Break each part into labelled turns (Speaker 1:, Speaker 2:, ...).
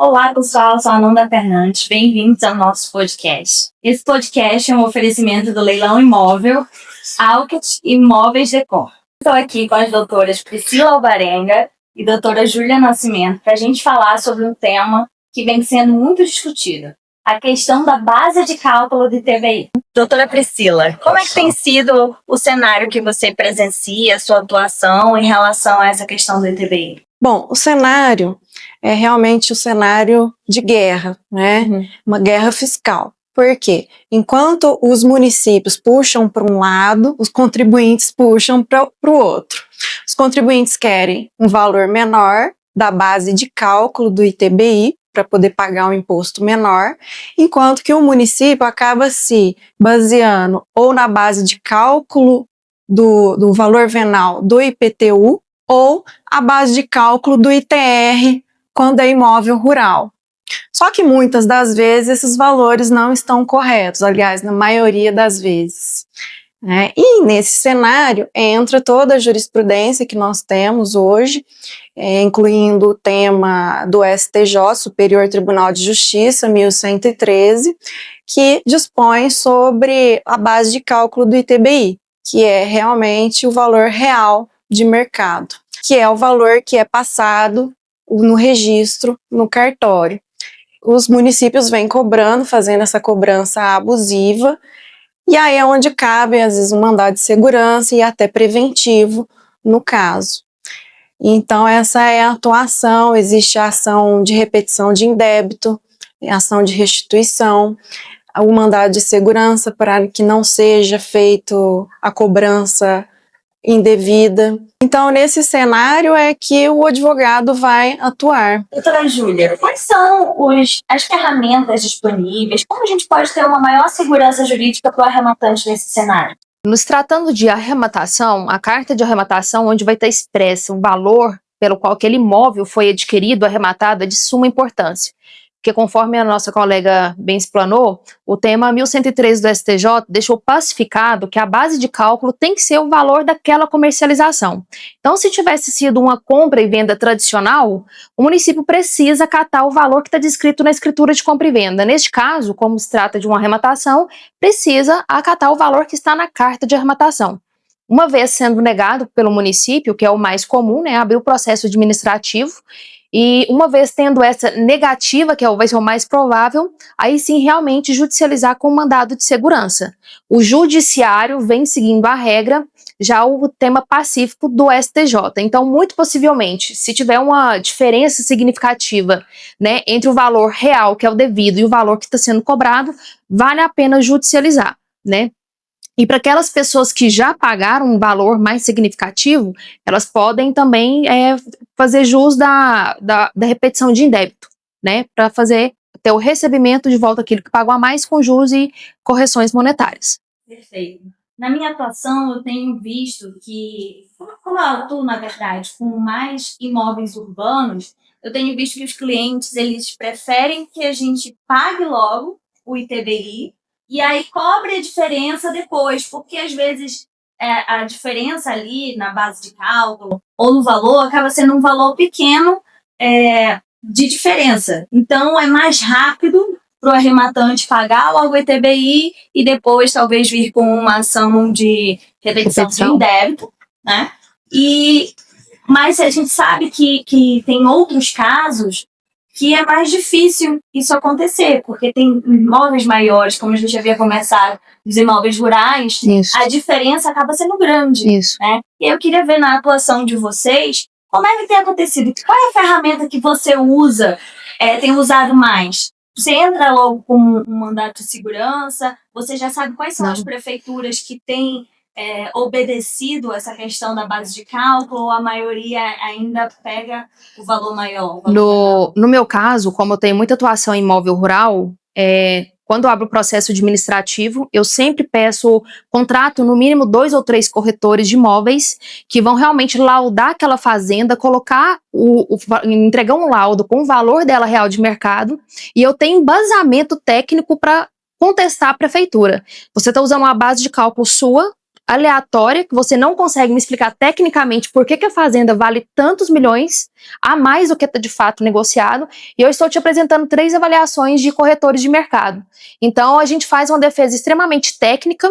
Speaker 1: Olá, pessoal, sou a Ananda Fernandes, bem-vindos ao nosso podcast. Esse podcast é um oferecimento do Leilão Imóvel, Alket e Imóveis Decor. Estou aqui com as doutoras Priscila Alvarenga e doutora Júlia Nascimento para a gente falar sobre um tema que vem sendo muito discutido, a questão da base de cálculo do ITBI. Doutora Priscila, como é que tem sido o cenário que você presencia, a sua atuação em relação a essa questão do ITBI?
Speaker 2: Bom, o cenário é realmente o cenário de guerra, né? Uma guerra fiscal. Por quê? Enquanto os municípios puxam para um lado, os contribuintes puxam para o outro. Os contribuintes querem um valor menor da base de cálculo do ITBI para poder pagar um imposto menor, enquanto que o município acaba se baseando ou na base de cálculo do valor venal do IPTU ou a base de cálculo do ITR quando é imóvel rural. Só que muitas das vezes esses valores não estão corretos, aliás, na maioria das vezes. E nesse cenário entra toda a jurisprudência que nós temos hoje, incluindo o tema do STJ, Superior Tribunal de Justiça, 1113, que dispõe sobre a base de cálculo do ITBI, que é realmente o valor real de mercado, que é o valor que é passado no registro, no cartório. Os municípios vêm cobrando, fazendo essa cobrança abusiva, e aí é onde cabe, às vezes, um mandado de segurança e até preventivo, no caso. Então, essa é a atuação, existe a ação de repetição de indébito, ação de restituição, o mandado de segurança para que não seja feito a cobrança indevida. Então, nesse cenário é que o advogado vai atuar.
Speaker 1: Doutora Júlia, quais são as ferramentas disponíveis? Como a gente pode ter uma maior segurança jurídica para o arrematante nesse cenário?
Speaker 3: Nos tratando de arrematação, a carta de arrematação, onde vai estar expresso um valor pelo qual aquele imóvel foi adquirido, arrematado, é de suma importância. Porque conforme a nossa colega bem explanou, o tema 1113 do STJ deixou pacificado que a base de cálculo tem que ser o valor daquela comercialização. Então, se tivesse sido uma compra e venda tradicional, o município precisa acatar o valor que está descrito na escritura de compra e venda. Neste caso, como se trata de uma arrematação, precisa acatar o valor que está na carta de arrematação. Uma vez sendo negado pelo município, que é o mais comum, abrir o processo administrativo. E uma vez tendo essa negativa, que vai ser o mais provável, aí sim realmente judicializar com mandado de segurança. O judiciário vem seguindo a regra, já o tema pacífico do STJ. Então, muito possivelmente, se tiver uma diferença significativa, entre o valor real, que é o devido, e o valor que está sendo cobrado, vale a pena judicializar, E para aquelas pessoas que já pagaram um valor mais significativo, elas podem também fazer jus da repetição de indébito, para ter o recebimento de volta aquilo que pagou a mais com juros e correções monetárias.
Speaker 1: Perfeito. Na minha atuação, eu tenho visto que, como eu atuo, na verdade, com mais imóveis urbanos, eu tenho visto que os clientes, eles preferem que a gente pague logo o ITBI, e aí cobre a diferença depois, porque às vezes a diferença ali na base de cálculo ou no valor acaba sendo um valor pequeno de diferença. Então é mais rápido para o arrematante pagar logo o ITBI e depois talvez vir com uma ação de repetição de indébito, Mas a gente sabe que tem outros casos que é mais difícil isso acontecer, porque tem imóveis maiores, como a gente havia começado, os imóveis rurais, a diferença acaba sendo grande. E eu queria ver na atuação de vocês, como é que tem acontecido? Qual é a ferramenta que você usa, tem usado mais? Você entra logo com um mandado de segurança, você já sabe quais são as prefeituras que têm obedecido essa questão da base de cálculo, ou a maioria ainda pega o valor maior?
Speaker 3: No meu caso, como eu tenho muita atuação em imóvel rural, quando eu abro o processo administrativo, eu sempre contrato no mínimo 2 ou 3 corretores de imóveis que vão realmente laudar aquela fazenda, entregar um laudo com o valor dela real de mercado, e eu tenho embasamento técnico para contestar a prefeitura. Você está usando uma base de cálculo sua, aleatória, que você não consegue me explicar tecnicamente por que a fazenda vale tantos milhões a mais do que está de fato negociado, e eu estou te apresentando 3 avaliações de corretores de mercado. Então, a gente faz uma defesa extremamente técnica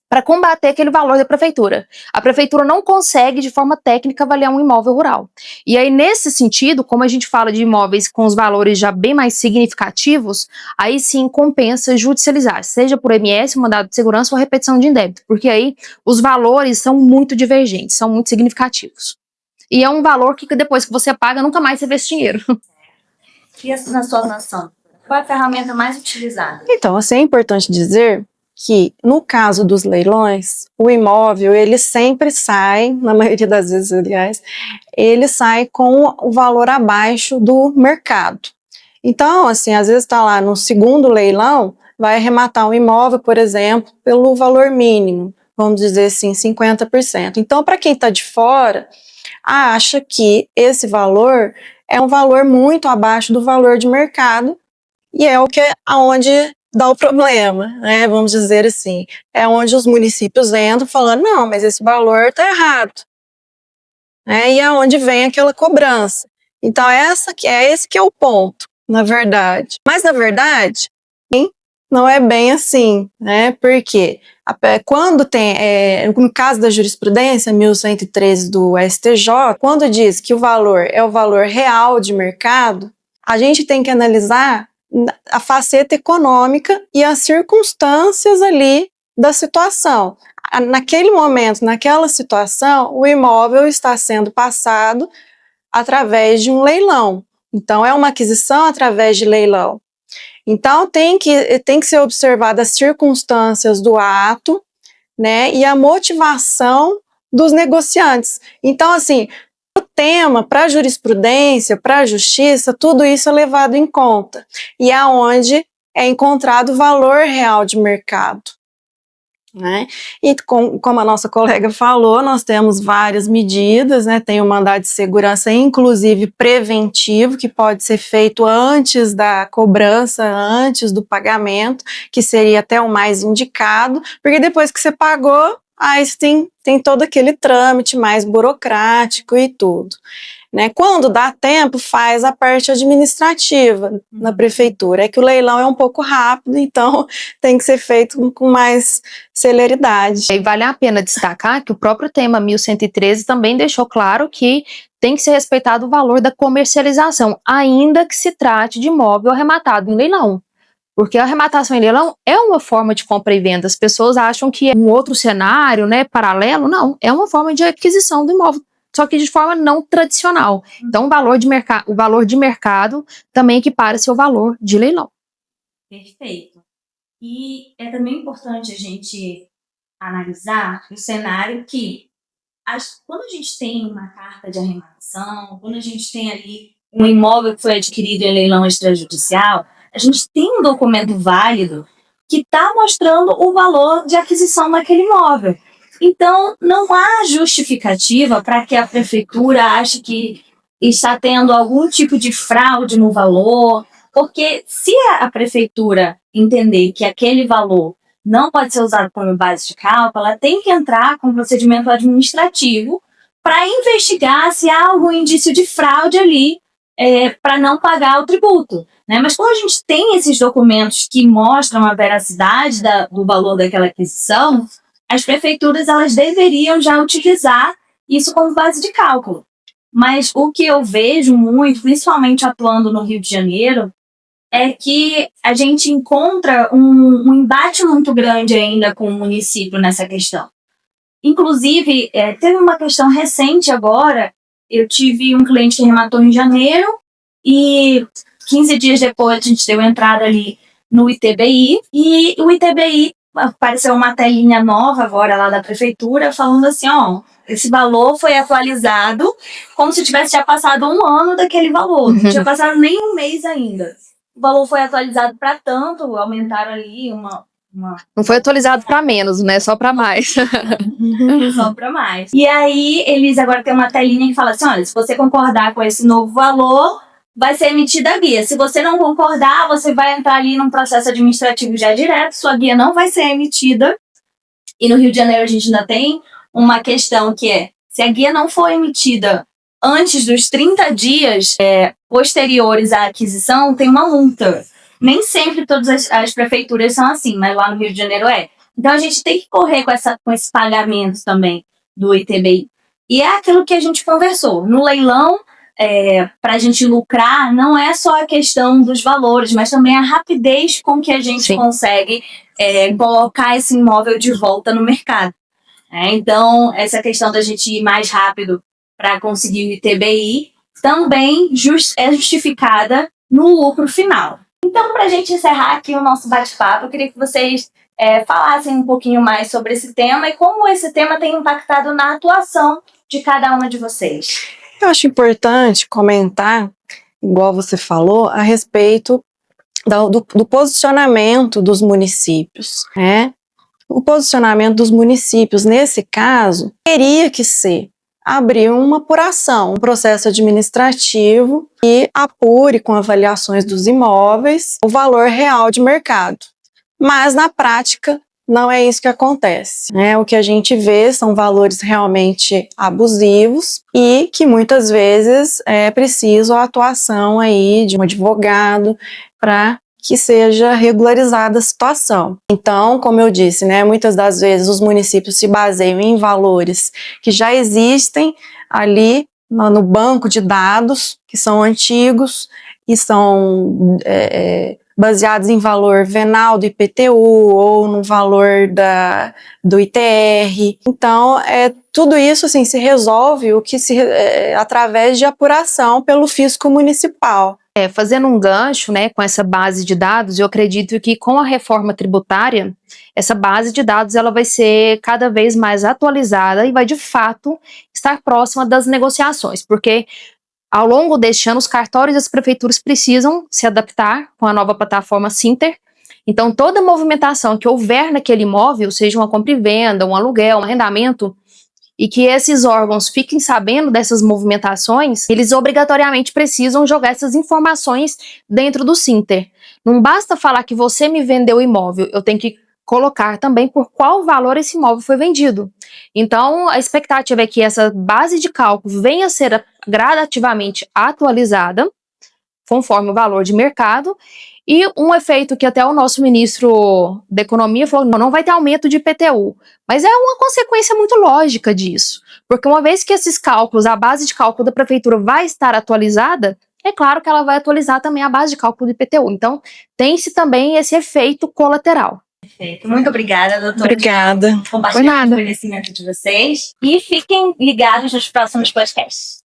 Speaker 3: para combater aquele valor da prefeitura. A prefeitura não consegue, de forma técnica, avaliar um imóvel rural. E aí, nesse sentido, como a gente fala de imóveis com os valores já bem mais significativos, aí sim compensa judicializar, seja por MS, mandado de segurança ou repetição de indébito, porque aí os valores são muito divergentes, são muito significativos. E é um valor que depois que você paga, nunca mais você vê esse dinheiro.
Speaker 1: E na sua noção, qual é a ferramenta mais utilizada?
Speaker 2: Então, assim, é importante dizer que, no caso dos leilões, o imóvel, ele sempre sai, na maioria das vezes, aliás, ele sai com o valor abaixo do mercado. Então, assim, às vezes está lá no segundo leilão, vai arrematar um imóvel, por exemplo, pelo valor mínimo, vamos dizer assim, 50%. Então, para quem está de fora, acha que esse valor é um valor muito abaixo do valor de mercado, e é o que aonde dá o problema, né? Vamos dizer assim, é onde os municípios entram falando, não, mas esse valor está errado, né? E é onde vem aquela cobrança. Então esse que é o ponto, na verdade. Mas na verdade, não é bem assim, né? Porque quando tem, no caso da jurisprudência 1113 do STJ, quando diz que o valor é o valor real de mercado, a gente tem que analisar a faceta econômica e as circunstâncias ali da situação. Naquele momento, naquela situação, o imóvel está sendo passado através de um leilão. Então, é uma aquisição através de leilão. Então, tem que ser observadas as circunstâncias do ato, né, e a motivação dos negociantes. Então, assim, o tema para a jurisprudência, para a justiça, tudo isso é levado em conta. E é onde é encontrado o valor real de mercado, né? E como a nossa colega falou, nós temos várias medidas, né? Tem o mandado de segurança, inclusive preventivo, que pode ser feito antes da cobrança, antes do pagamento, que seria até o mais indicado, porque depois que você pagou, aí tem todo aquele trâmite mais burocrático e tudo, né? Quando dá tempo, faz a parte administrativa na prefeitura. É que o leilão é um pouco rápido, então tem que ser feito com mais celeridade.
Speaker 3: E vale a pena destacar que o próprio tema 1113 também deixou claro que tem que ser respeitado o valor da comercialização, ainda que se trate de imóvel arrematado em leilão. Porque a arrematação em leilão é uma forma de compra e venda. As pessoas acham que é um outro cenário, né, paralelo. Não, é uma forma de aquisição do imóvel, só que de forma não tradicional. Então, o valor de mercado também equipara-se ao valor de leilão.
Speaker 1: Perfeito. E é também importante a gente analisar o cenário que, quando a gente tem uma carta de arrematação, quando a gente tem ali um imóvel que foi adquirido em leilão extrajudicial, a gente tem um documento válido que está mostrando o valor de aquisição daquele imóvel. Então, não há justificativa para que a prefeitura ache que está tendo algum tipo de fraude no valor, porque se a prefeitura entender que aquele valor não pode ser usado como base de cálculo, ela tem que entrar com um procedimento administrativo para investigar se há algum indício de fraude ali, para não pagar o tributo, né? Mas quando a gente tem esses documentos que mostram a veracidade do valor daquela aquisição, as prefeituras elas deveriam já utilizar isso como base de cálculo. Mas o que eu vejo muito, principalmente atuando no Rio de Janeiro, é que a gente encontra um embate muito grande ainda com o município nessa questão. Inclusive, teve uma questão recente agora. Eu tive um cliente que arrematou em janeiro e 15 dias depois a gente deu entrada ali no ITBI e o ITBI apareceu uma telinha nova agora lá da prefeitura falando assim, ó, esse valor foi atualizado como se tivesse já passado um ano daquele valor, não tinha passado nem um mês ainda. O valor foi atualizado para tanto, aumentaram ali
Speaker 3: Não foi atualizado para menos, né? Só para mais.
Speaker 1: Só para mais. E aí, eles agora têm uma telinha que fala assim, olha, se você concordar com esse novo valor, vai ser emitida a guia. Se você não concordar, você vai entrar ali num processo administrativo já direto, sua guia não vai ser emitida E no Rio de Janeiro a gente ainda tem uma questão que é, se a guia não for emitida antes dos 30 dias posteriores à aquisição, tem uma multa. Nem sempre todas as prefeituras são assim, mas lá no Rio de Janeiro é. Então a gente tem que correr com esse pagamento também do ITBI. E é aquilo que a gente conversou. No leilão, para a gente lucrar, não é só a questão dos valores, mas também a rapidez com que a gente consegue colocar esse imóvel de volta no mercado. Então, essa questão da gente ir mais rápido para conseguir o ITBI também é justificada no lucro final. Então, para a gente encerrar aqui o nosso bate-papo, eu queria que vocês falassem um pouquinho mais sobre esse tema e como esse tema tem impactado na atuação de cada uma de vocês.
Speaker 2: Eu acho importante comentar, igual você falou, a respeito do posicionamento dos municípios, né? O posicionamento dos municípios, nesse caso, teria que ser abrir uma apuração, um processo administrativo que apure com avaliações dos imóveis o valor real de mercado. Mas, na prática, não é isso que acontece, né? O que a gente vê são valores realmente abusivos e que muitas vezes é preciso a atuação aí de um advogado para que seja regularizada a situação. Então, como eu disse, né, muitas das vezes os municípios se baseiam em valores que já existem ali no banco de dados, que são antigos e são baseados em valor venal do IPTU ou no valor do ITR. Então, tudo isso assim, se resolve através de apuração pelo fisco municipal.
Speaker 3: Fazendo um gancho, né, com essa base de dados, eu acredito que com a reforma tributária, essa base de dados ela vai ser cada vez mais atualizada e vai de fato estar próxima das negociações, porque ao longo deste ano os cartórios e as prefeituras precisam se adaptar com a nova plataforma Sinter. Então toda movimentação que houver naquele imóvel, seja uma compra e venda, um aluguel, um arrendamento, e que esses órgãos fiquem sabendo dessas movimentações, eles obrigatoriamente precisam jogar essas informações dentro do Sinter. Não basta falar que você me vendeu o imóvel, eu tenho que colocar também por qual valor esse imóvel foi vendido. Então, a expectativa é que essa base de cálculo venha a ser gradativamente atualizada, conforme o valor de mercado, e um efeito que até o nosso ministro da Economia falou, não vai ter aumento de IPTU, mas é uma consequência muito lógica disso, porque uma vez que esses cálculos, a base de cálculo da prefeitura vai estar atualizada, é claro que ela vai atualizar também a base de cálculo do IPTU, então tem-se também esse efeito colateral.
Speaker 1: Perfeito. Muito obrigada, doutora.
Speaker 2: Obrigada.
Speaker 1: Compartilhar o conhecimento de vocês e fiquem ligados nos próximos podcasts.